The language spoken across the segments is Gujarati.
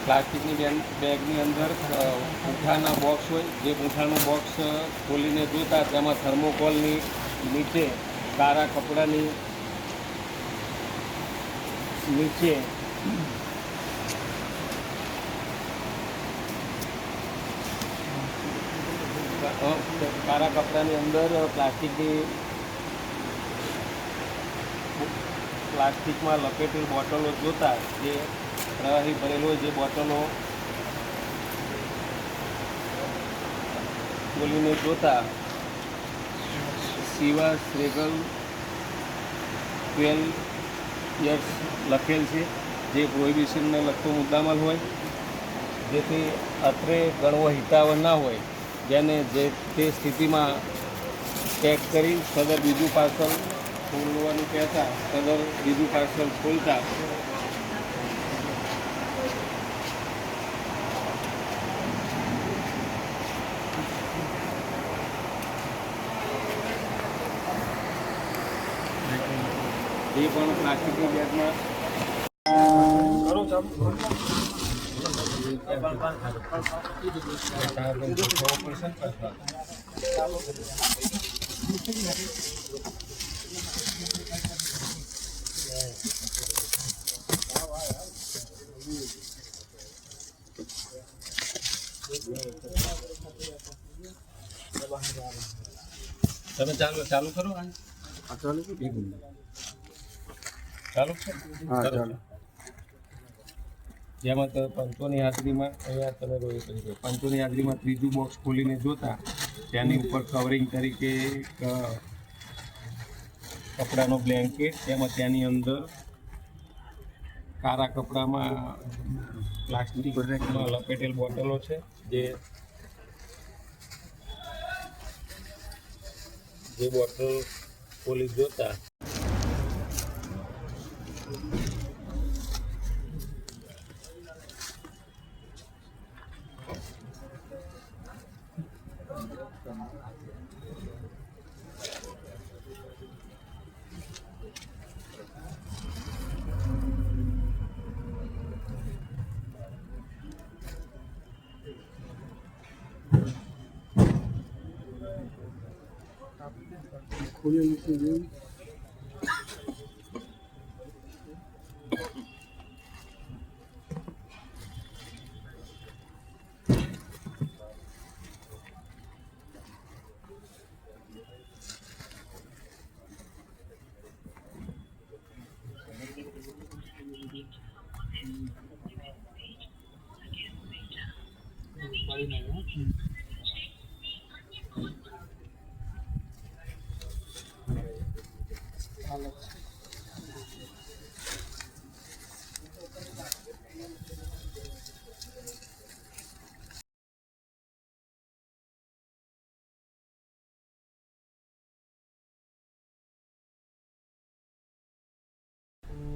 પ્લાસ્ટિકની બેગની અંદર પૂંઠાના બોક્સ હોય, જે પૂંઠાનું બોક્સ ખોલીને જોતા તેમાં થર્મોકોલની નીચે કાળા કપડાની નીચે કાળા કપડાની અંદર પ્લાસ્ટિકમાં લપેટેલ બોટલો જોતા, જે પ્રવાહી ભરેલો હોય, જે બોટલો ખોલીને જોતા શિવા શ્રેગલ 12 યર્સ લખેલ છે, જે પ્રોહિબિશનને લગતો મુદ્દામાલ હોય, જેથી અત્રે ગણવો હિતાવહ ના હોય, જેને તે સ્થિતિમાં પેક કરી સદર બીજું પાર્સલ ખોલવાનું કહેતા સદર બીજું પાર્સલ ખોલતા એ પણ પ્લાસ્ટિકની બેગમાં તમે ચાલુ કરો. ચાલુ છે. જેમાં પંચોની હાજરીમાં અહીંયા તમે રોઈ કરી દો. પંચોની હાજરીમાં ત્રીજું બોક્સ ખોલીને જોતા તેની ઉપર કવરિંગ તરીકે કપડાનો બ્લેન્કેટ, તેમાં તેની અંદર કાળા કપડામાં પ્લાસ્ટિકમાં લપેટેલ બોટલો છે, જે બોટલ ખોલી જોતા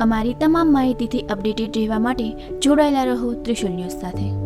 અમારી તમામ માહિતીથી અપડેટેડ રહેવા માટે જોડાયેલા રહો ત્રિશુલ ન્યૂઝ સાથે.